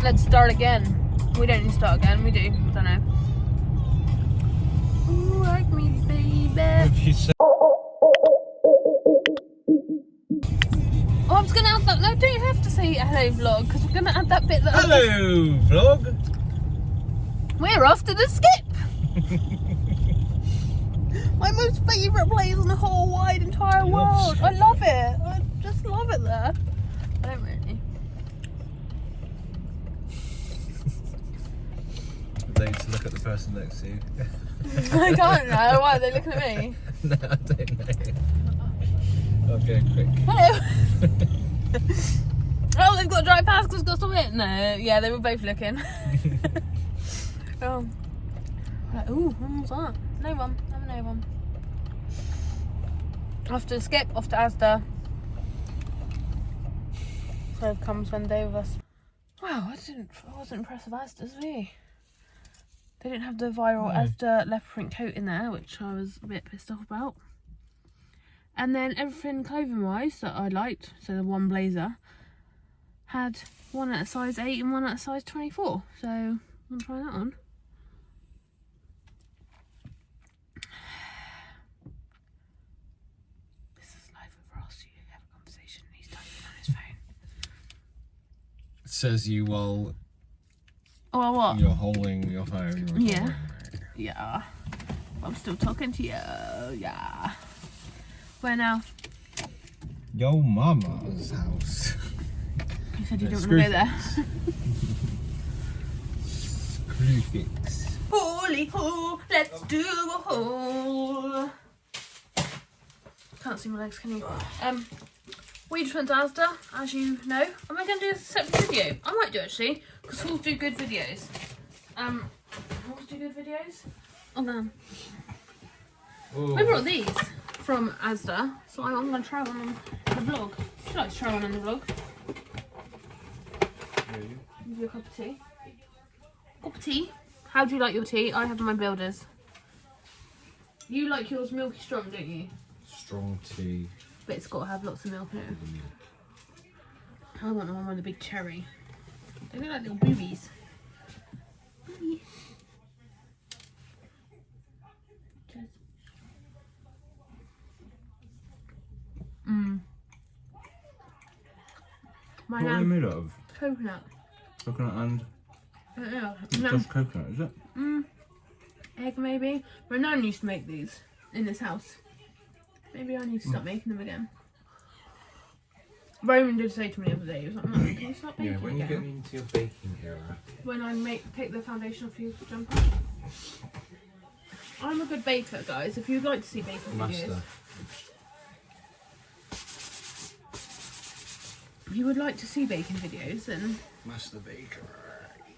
Let's start again. We don't need to start again, we do. I don't know. Ooh, like me, baby. Oh, I was going to add that. No, don't have to say hello vlog, because we're going to add that bit that... Hello vlog. We're off to the skip. My most favourite place in the whole wide entire world. I love it. I just love it there. I don't really. They need to look at the person next to you. I can't know. Why are they looking at me? No, I don't know. Okay, quick. Hello. Oh, they've got to drive past because it's got to stop it. No, yeah, they were both looking. Oh. Like, ooh, what was that? No one. I'm no one. Off to the skip, off to Asda. So comes one day with us. Wow, I wasn't impressed with Asda's, were you? They didn't have the viral Asda leopard print coat in there, which I was a bit pissed off about. And then everything clothing wise that I liked, so the one blazer, had one at a size 8 and one at a size 24. So I'm gonna try that on. This is live with Ross. You have a conversation. He's typing on his phone. It says you while Oh, what? you're holding your phone. Yeah. Yeah. I'm still talking to you. Yeah. Where now? Your mama's house. You said you didn't want to go there. Screw fix. Holy ho, let's do a hole. Can't see my legs, can you? We just went to Asda, as you know. Am I going to do a separate video? I might do actually, because hauls do good videos. Hauls do good videos? Oh no. We brought these from Asda, so I'm going to try one on the vlog. Would you like to try one on the vlog? Give you a cup of tea. Cup of tea? How do you like your tea? I have my builders. You like yours milky strong, don't you? Strong tea. But it's got to have lots of milk in it. I want the one with a big cherry. They look like little boobies. Mmm. What are they made of? Coconut. Coconut and Yeah. just coconut, is it? Egg maybe. My nan used to make these in this house. Maybe I need to start making them again. Roman did say to me the other day, he was like, Mum, can you start baking When you again? get into your baking era. When I take the foundation off your jumper. I'm a good baker, guys. If you'd like to see baking videos. If you would like to see baking videos, then... Master baker.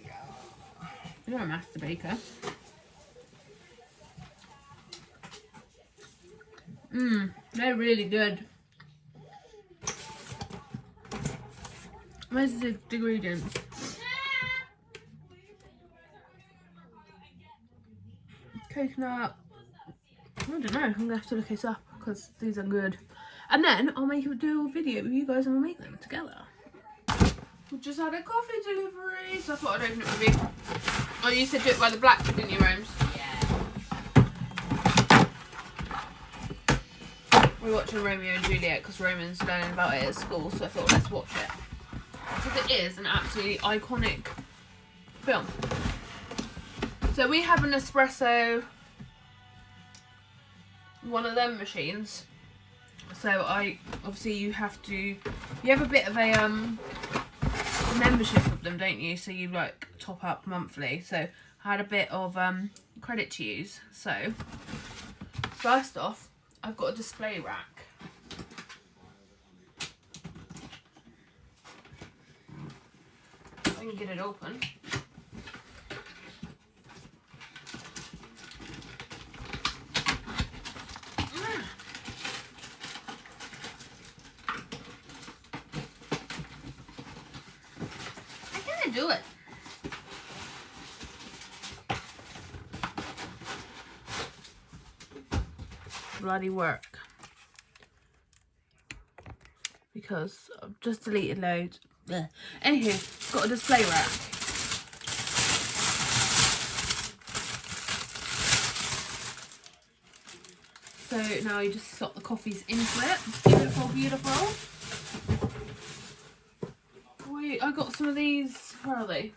Yeah. You're a master baker. They're really good. Where's the ingredients? Coconut. I don't know. I'm gonna have to look this up because these are good. And then I'll do a video with you guys and we'll make them together. We just had a coffee delivery, so I thought I'd open it with you. Oh, you said do it by the black, didn't you, Romes? We're watching Romeo and Juliet because Roman's learning about it at school, so I thought let's watch it. Because it is an absolutely iconic film. So we have an espresso, one of them machines. So you have a bit of a membership with them, don't you? So you like top up monthly. So I had a bit of credit to use. So first off, I've got a display rack. I can get it open. Do it. Bloody work. Because I've just deleted loads. Blech. Anywho, got a display rack. So now you just slot the coffees into it. Beautiful, beautiful. I got some of these, where are they?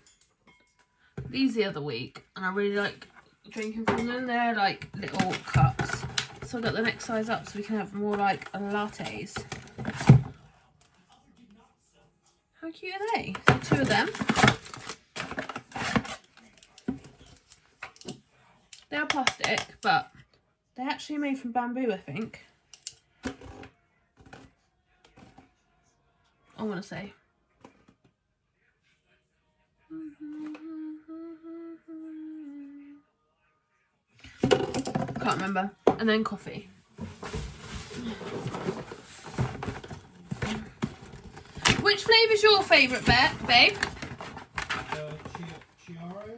These the other week, and I really like drinking from them. They're like little cups. So I got the next size up so we can have more like lattes. How cute are they? So 2 of them. They are plastic, but they're actually made from bamboo, I think. I want to say. Can't remember. And then coffee. Which flavour's your favourite, babe?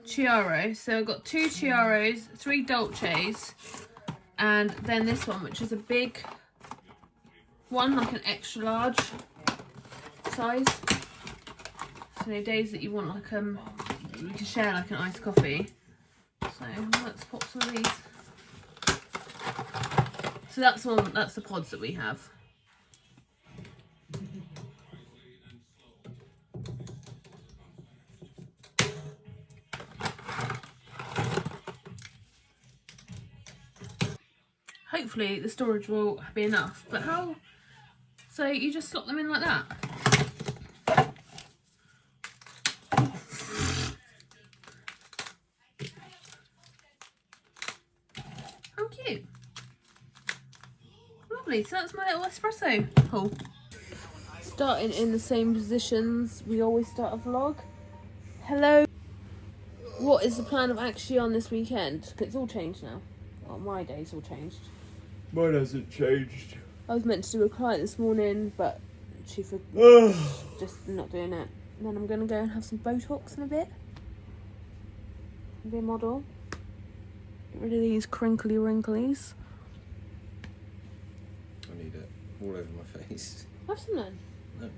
Chiaro. So I've got 2 Chiaros, 3 Dolces, and then this one, which is a big one, like an extra large size. So days that you want like you can share like an iced coffee. So let's pop some of these. So that's the pods that we have. Hopefully the storage will be enough. But how? So you just slot them in like that? How cute. Lovely. So that's my little espresso hole. Starting in the same positions we always start a vlog. Hello. What is the plan of actually on this weekend? Because it's all changed now. Well, my day's all changed. Mine hasn't changed. I was meant to do a client this morning, but she just not doing it. And then I'm going to go and have some Botox in a bit. Be a model. Get rid of these crinkly wrinklies. I need it all over my face. Have some then. No.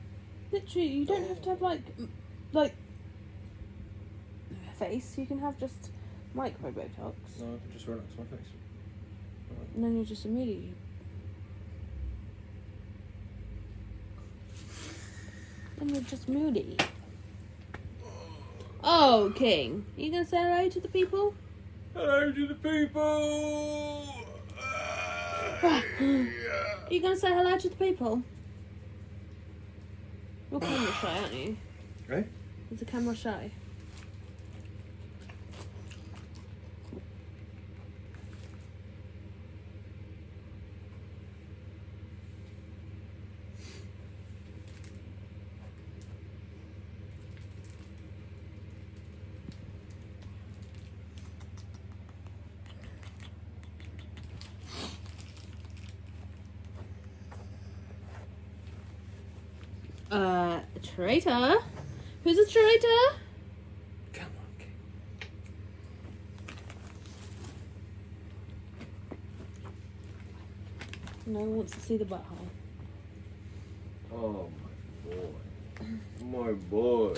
Literally, you don't have to have like face. You can have just micro Botox. No, I can just relax my face. Right. And then you just immediately. And you're just moody. Oh, King. Are you going to say hello to the people? Hello to the people! Are you going to say hello to the people? You're camera shy, aren't you? Eh? Is the camera shy? Traitor? Who's a traitor? Come on, King. No one wants to see the butthole. Oh, my boy. My boy.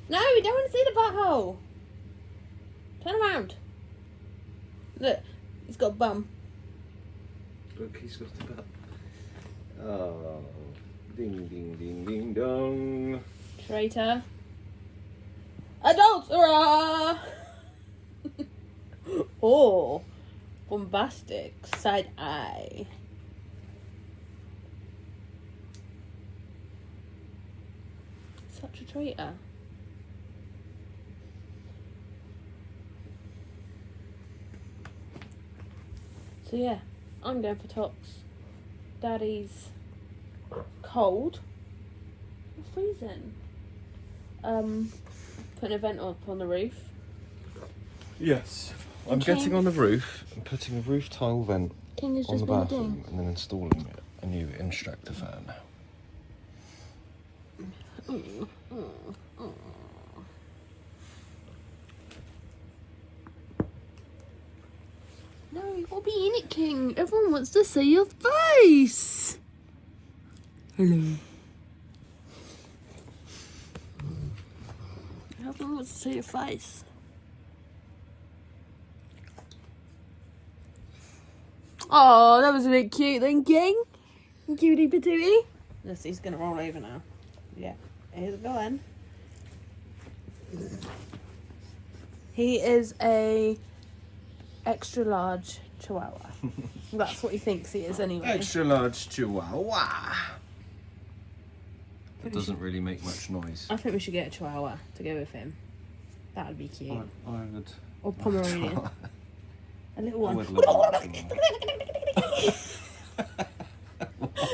No, we don't want to see the butthole. Turn around. Look, he's got a bum. Look, he's got a butt. Oh, ding, ding, ding, ding, dong. Traitor. Adulterer! Oh, bombastic side eye. Such a traitor. So yeah, I'm going for tops. Daddy's cold. I'm freezing. Putting a vent up on the roof. Yes. I'm King. getting on the roof and putting a roof tile vent King has on the just been a bathroom ding. and then installing a new Instructor fan. No, you'll be in it, King. Everyone wants to see your face. Hello. Everyone wants to see your face. Oh, that was a bit cute then, King. Cutie patootie. Yes, he's going to roll over now. Yeah, he's going. He is a extra large chihuahua. That's what he thinks he is anyway. Extra large chihuahua. That doesn't really make much noise. I think we should get a chihuahua to go with him. That would be cute. I would. Or Pomeranian. A little one. I would love a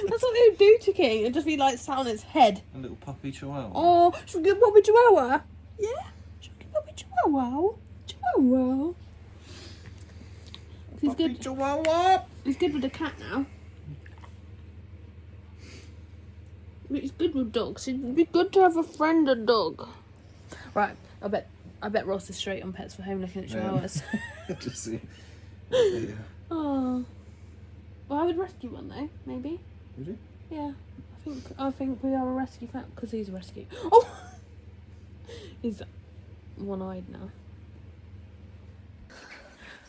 That's what they would do to King. It'd just be like sat on its head. A little puppy chihuahua. Oh, should we get puppy chihuahua? Yeah? Should we get puppy chihuahua? Chihuahua. He's Puppy good. chihuahua. He's good with the cat now. He's good with dogs. It'd be good to have a friend, a dog. Right, I bet Ross is straight on Pets for Home looking at chihuahuas. Just see. Yeah. Oh. Well, I would rescue one though, maybe. Would you? Yeah. I think we are a rescue family because he's a rescue. Oh! He's one-eyed now.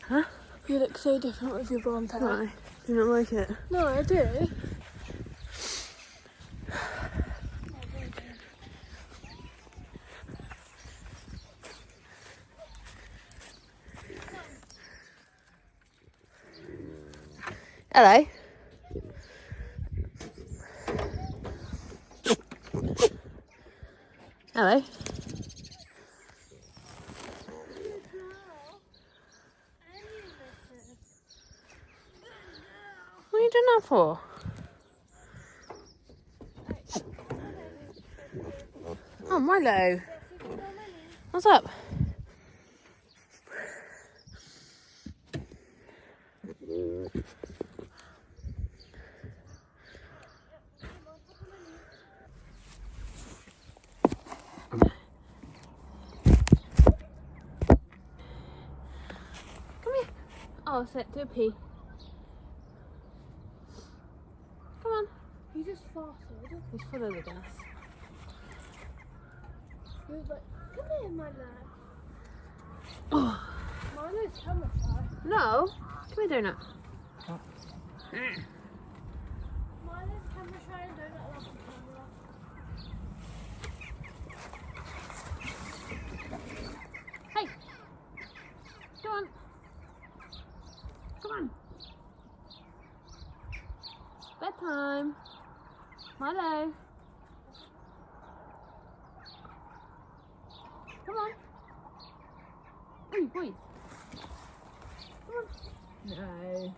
Huh? You look so different with your blonde hair. Why? Do you not like it? No, I do. Hello. Hello. What are you doing that for? Oh, Milo. What's up? Oh, sit, do a pee. Come on. You just farted. He's full of the gas. He was like, come here, my lad. Oh. Milo's camera shy. No. Come here, Donut. Milo's camera shy and don't love the camera. Hey. Come on. Come on. Bedtime. Milo. Come on. Hey, boys. Come on. No.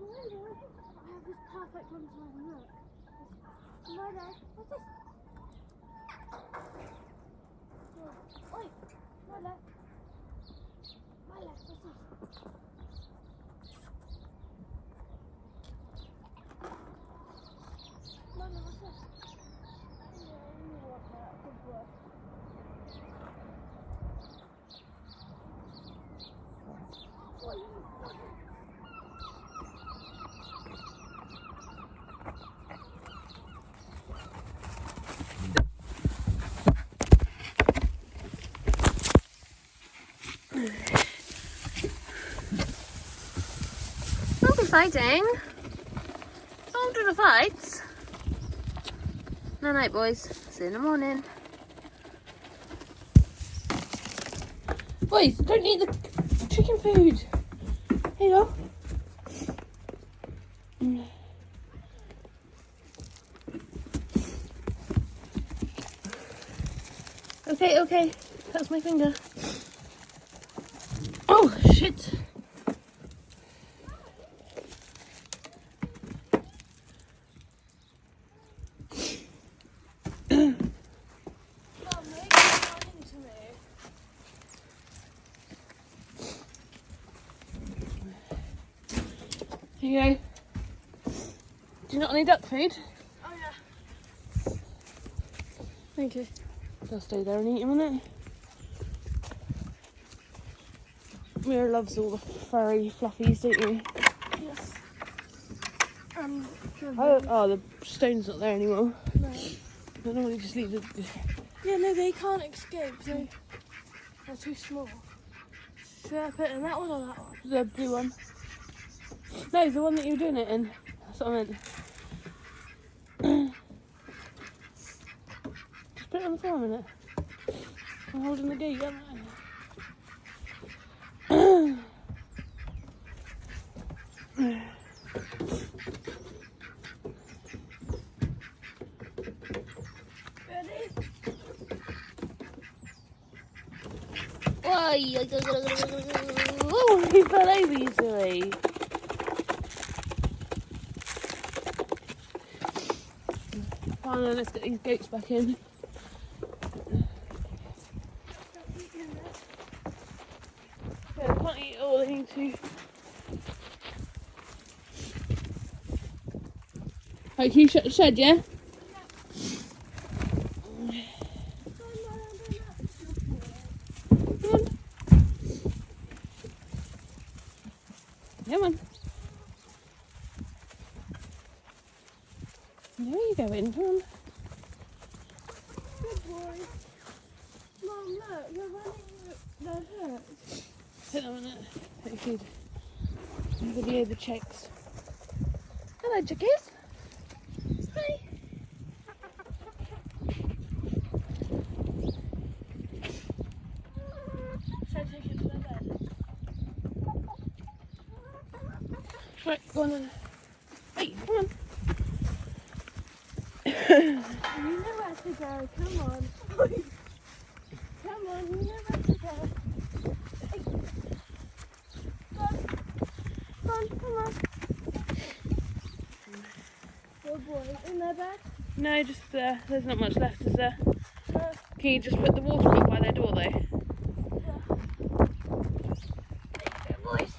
I have this perfect one to have a look. Milo, what's this? Oh, oi, Milo. Milo, what's this? Milo, what's this? Yeah, you want that. Good boy. Don't be fighting. Don't do the fights. No night, boys. See you in the morning. Boys, don't eat the chicken food. Here you go. Okay. That's my finger. Oh, shit. you go. Do you not need duck food? Oh yeah. Thank you. They'll stay there and eat them, won't they? Mira loves all the furry fluffies, don't you? Yes. Oh, the stone's not there anymore. No. I normally just leave the... Yeah, no, they can't escape. They're too small. Should I put it in that one or that one? The blue one. No, the one that you were doing it in. That's what I meant. Just put it on the floor a minute. I'm holding the gate, aren't I? Ready? Oh, he fell over easily. Fine, then let's get these goats back in. Yeah, they can't eat all, they need to. Right, can you shut the shed, yeah? Come on. Come on. There you go in, come on. Good boy. Mom, look, you're running the hurt. Put them in it. Take food. Video the chicks. Hello, chickies. Hi. Should I take it to their bed? Right, go on then. Hey, come on. You know where to go, come on. Come on, you know where to go. Hey. Come on. Good boy. In their bed? No, just there's not much left, is there? No. Can you just put the water up by their door though? Good boys.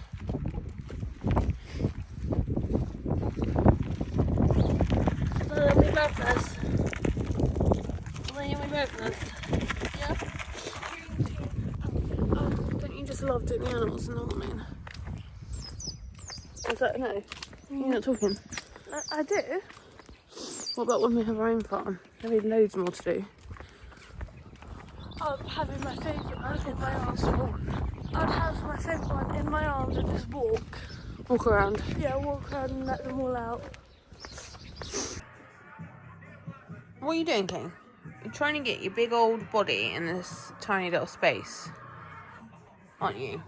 So then we both this. Well, then we both this. Yeah. Oh, don't you just love doing the animals and all that, man? Is that no? You're not talking. I do. What about when we have our own farm? There'll be loads more to do. Having my favourite in my arms. I'd have my favourite one in my arms and just walk. Walk around. Yeah, walk around and let them all out. What are you doing, King? You're trying to get your big old body in this tiny little space, aren't you?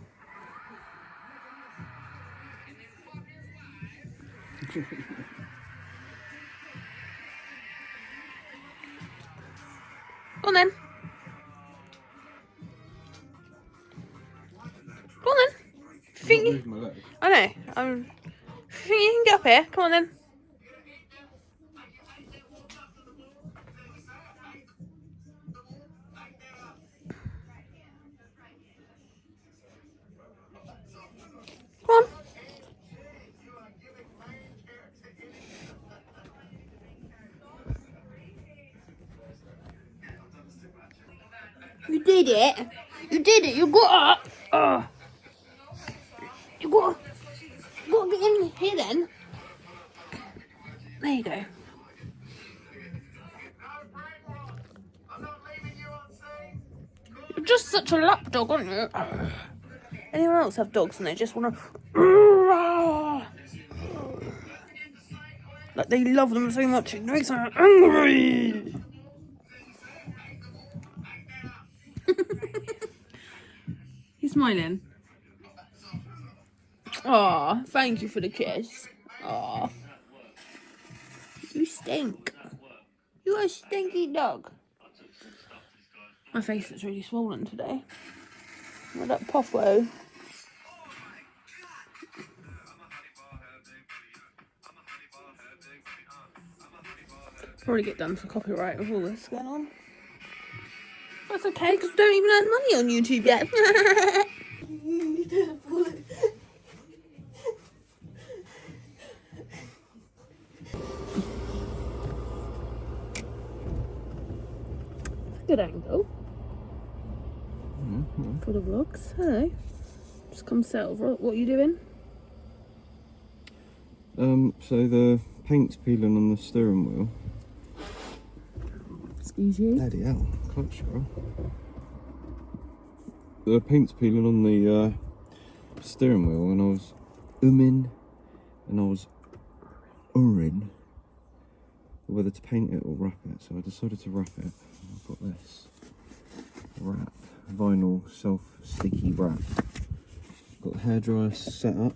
Go on then. Go on then. Think you... I know. Think you can get up here? Come on then. Come on. You did it. You did it. You got up. You got to get in here then. There you go. You're just such a lapdog, aren't you? Anyone else have dogs and they just want to... Like they love them so much it makes them angry. He's smiling. Aw, thank you for the kiss. Aw. You stink. You're a stinky dog. My face is really swollen today. With that puffo. Probably get done for copyright with all this going on. That's okay, because we don't even earn money on YouTube yet. Good angle Mm-hmm. for the vlogs. Hello. Just come settle. What are you doing? So the paint's peeling on the steering wheel. Excuse you. Bloody hell, clutch scroll. The paint's peeling on the steering wheel, and I was and I was whether to paint it or wrap it. So I decided to wrap it. I've got this wrap, vinyl self-sticky wrap. Got the hairdryer set up.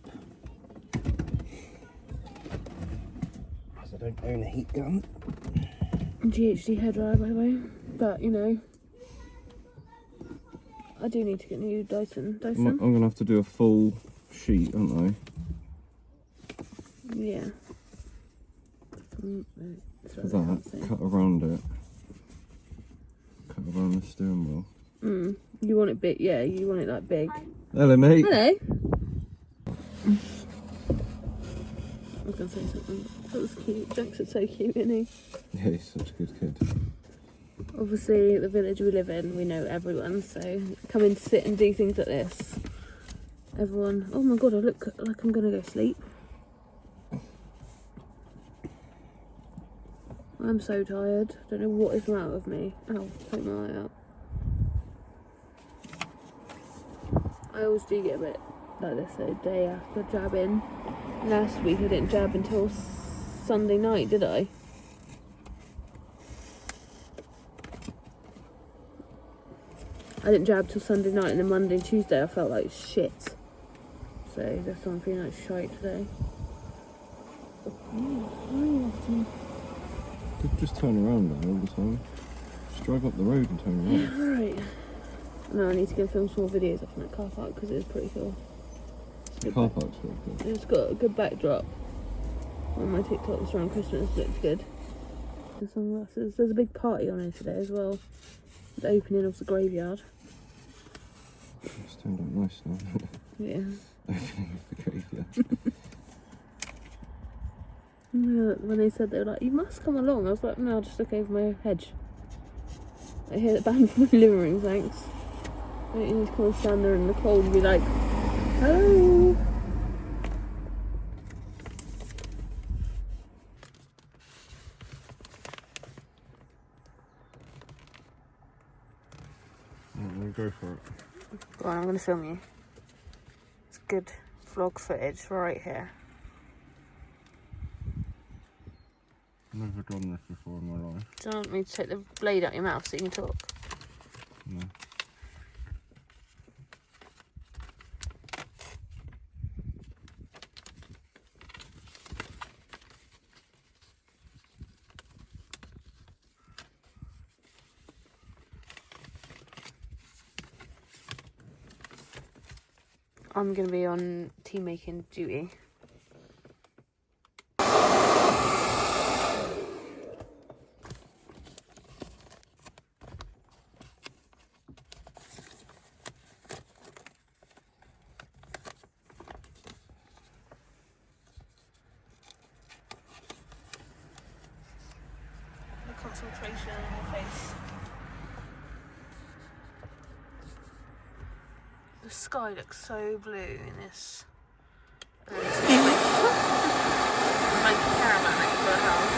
Because I don't own a heat gun. GHD hairdryer, by the way. But, you know, I do need to get a new Dyson. I'm going to have to do a full sheet, aren't I? Yeah. For that, cut around it. Cut around the steering wheel. You want it big? Yeah, you want it like big. Hello, mate. Hello. I was going to say something. That was cute. Jenks is so cute, isn't he? Yeah, he's such a good kid. Obviously, the village we live in, we know everyone, so coming to sit and do things like this. Everyone, oh my god, I look like I'm going to go sleep. I'm so tired. Don't know what is the matter with me. Ow, take my eye out. I always do get a bit like this a day after jabbing. Last week I didn't jab until Sunday night, did I? I didn't jab till Sunday night, and then Monday and Tuesday I felt like shit. So that's why I'm feeling like shite today. Just turn around there all the time. Just drive up the road and turn around. Right. No, I need to go film some more videos up in that car park because it was pretty cool. The car park's very good. It's got a good backdrop. On my TikToks around Christmas looks good. And sunglasses. There's a big party on here today as well. The opening of the graveyard. It's turned out nice now. Yeah. Opening of the graveyard. Yeah, when they said they were like, you must come along, I was like, no, I'll just look over my hedge. I hear the band from my living room, thanks. I don't need to come and stand there in the cold and be like, hello. Yeah, we'll go for it. Go on, I'm going to film you. It's good vlog footage right here. Never done this before in my life. Do you want me to take the blade out your mouth so you can talk? No. I'm going to be on tea making duty. The concentration on your face. The sky looks so blue in this. And it's like a caravan next to our house.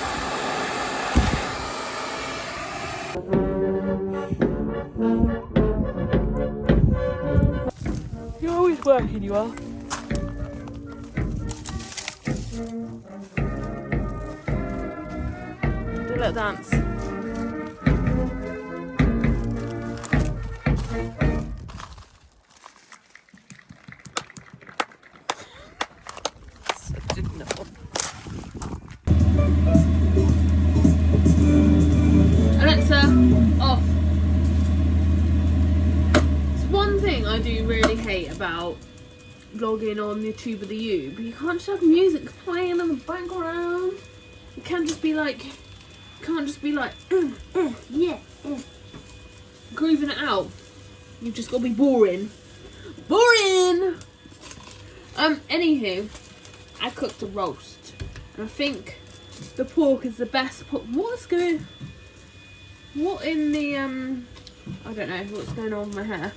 You're always working, you are. Do a little dance. Alexa, off. It's one thing I do really hate about vlogging on the Tube of the U, but you can't just have music playing in the background. You can't just be like, grooving it out. You've just got to be boring. Boring! Anywho, I cooked a roast. And I think the pork is the best pork. What's going... What in the I don't know what's going on with my hair.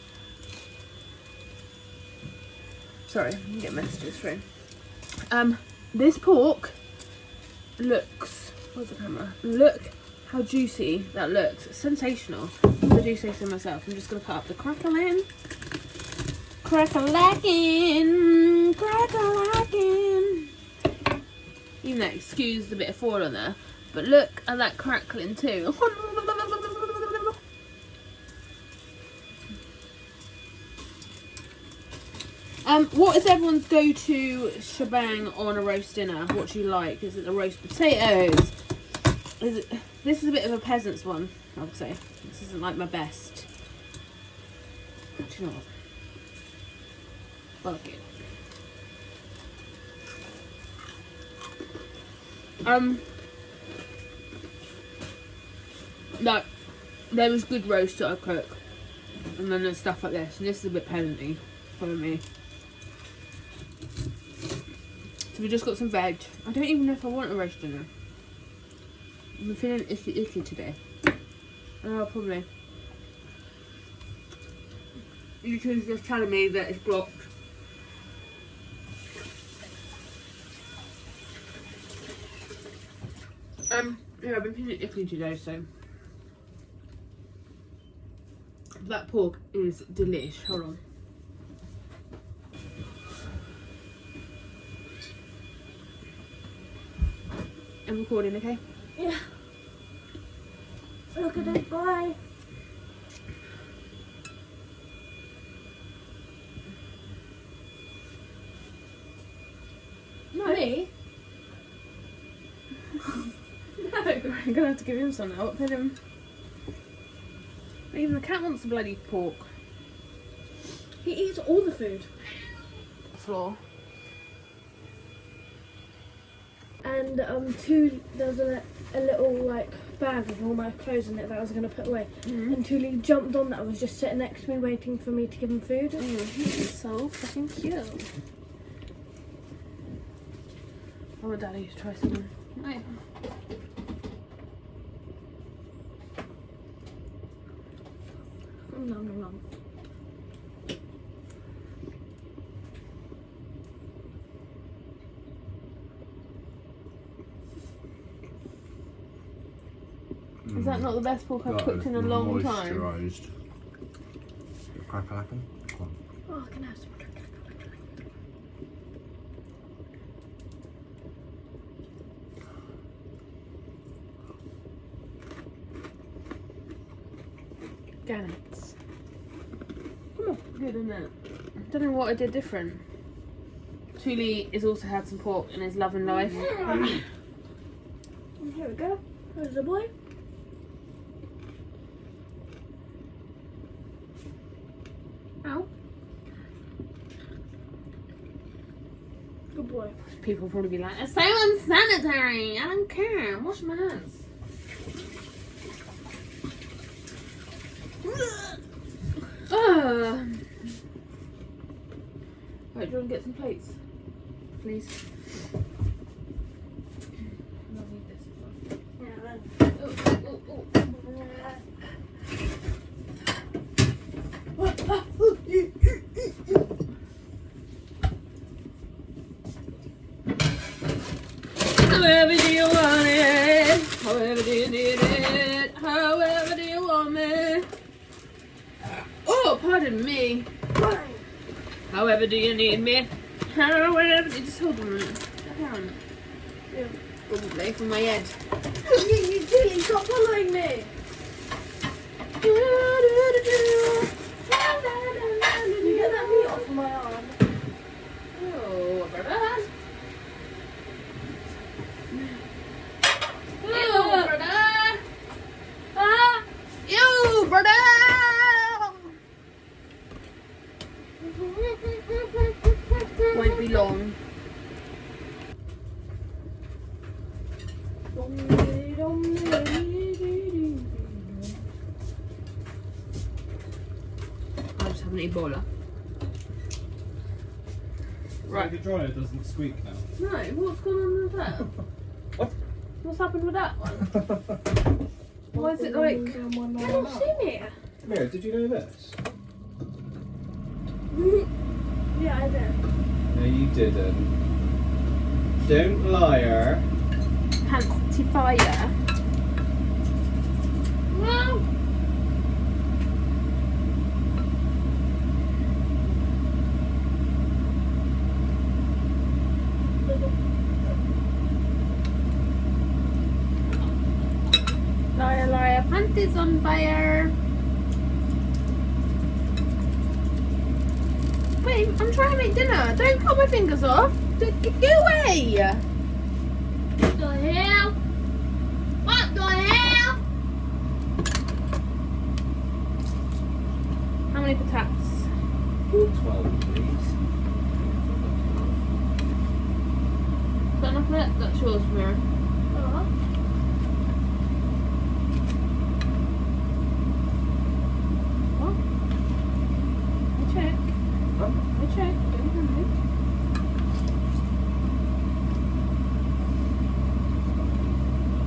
Sorry, I'm getting messages through. This pork looks, where's the camera? Look how juicy that looks. It's sensational. If I do say so myself, I'm just gonna put up the crackling. Crackalakin, crackalakin. Even though, excuse the bit of foil on there, but look at that crackling too. What is everyone's go-to shebang on a roast dinner? What do you like? Is it the roast potatoes? This is a bit of a peasant's one, I would say. This isn't like my best. Do you know what? Fuck it. No, there was good roast that I cook, and then there's stuff like this, and this is a bit peasant-y for me. So we just got some veg. I don't even know if I want a roast dinner. I'm feeling iffy today. Oh, probably. YouTube's just telling me that it's blocked. Yeah, I've been feeling iffy today, so that pork is delish. Hold on. I'm recording, okay? Yeah. Look at it, bye. No. Me? No, I'm gonna have to give him some now. Put him. Even the cat wants the bloody pork. He eats all the food. Floor. And there was a little like bag with all my clothes in it that I was going to put away. And Tuli jumped on that and was just sitting next to me waiting for me to give him food. He's so fucking cute. I want Daddy to try something. Right. Nom, nom, nom. Is that not the best pork I've cooked in a long time? Moisturised. Crackalakin? Come on. Oh, can I have some? Gannets. Good, isn't it? I don't know what I did different. Tuli has also had some pork in his loving life. And here we go. There's the boy. Ow. Good boy. People will probably be like, it's so unsanitary. I don't care. Wash my hands. Right, do you want to get some plates? Please. And I'll need this as well. Yeah, then. However do you want it? However do you need it? However do you want me? Oh, pardon me. However do you need me? However, just hold on a minute. Sit down. Yeah. Probably from my head. You stop following me. You get that meat off of my arm. Oh, brother. You, brother. Won't be long. I just have an Ebola. Right. The dryer doesn't squeak now. No, what's going on with that? What? What's happened with that one? Why is it like... Can you see me? Mira, did you know this? Yeah, I did. No, you didn't. Don't liar. Pantifier. No. Liar, liar, panties on fire. Wait, I'm trying to make dinner. Don't cut my fingers off. Go away. What the hell? What the hell? How many patatas? 12, please. Is that enough of it? That's yours, Mira. Oh. What? I check. Huh? I check. Don't hurry.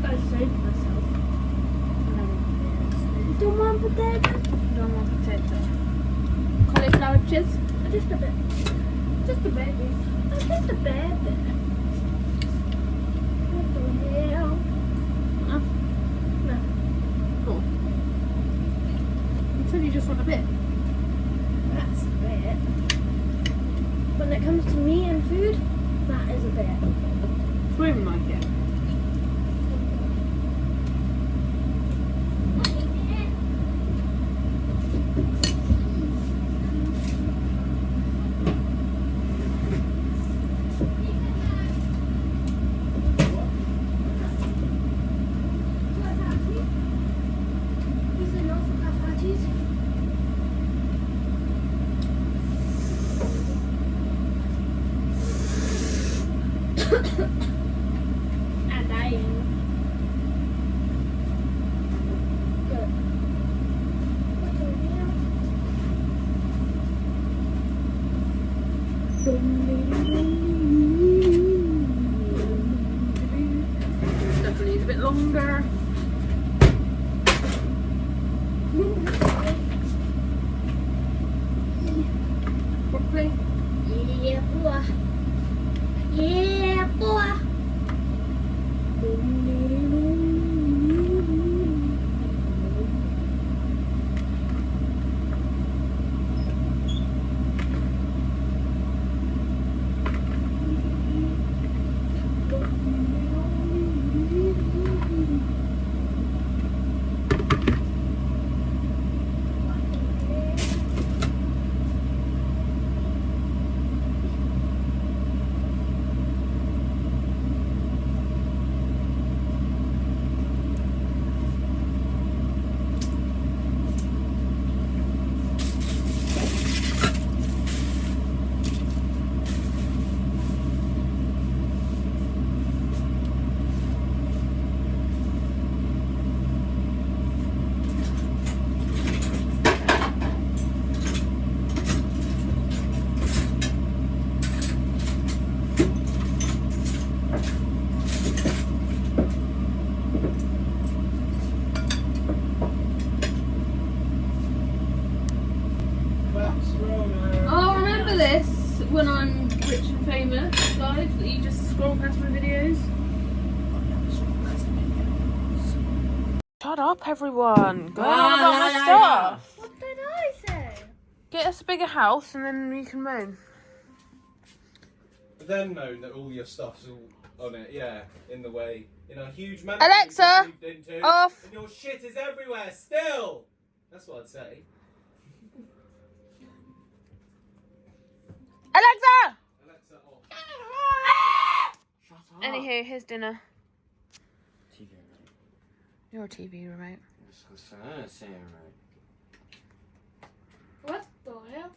I saved myself. Don't want potatoes? Don't want potato. Cauliflower chips. Just a bit. Just a baby. Just a bit. What the hell? No. No. Cool. You said you just want a bit. That's a bit. When it comes to me and food, that is a bit. Swimming like it. And I am. Good. What the hell? Definitely needs a bit longer. Broccoli. Yeah, boy. Yeah, boy. I'll remember this when I'm rich and famous, guys, that you just scroll past my videos. Shut up, everyone. Go on about my stuff. What did I say? Get us a bigger house and then we can moan. But then known that all your stuff's all on it, yeah, in the way. In a huge mansion Alexa, you've moved into, off. and your shit is everywhere still. That's what I'd say. Alexa! Alexa off. Shut up. Anywho, here's dinner. TV remote. Your TV remote. It's saying remote. What the hell?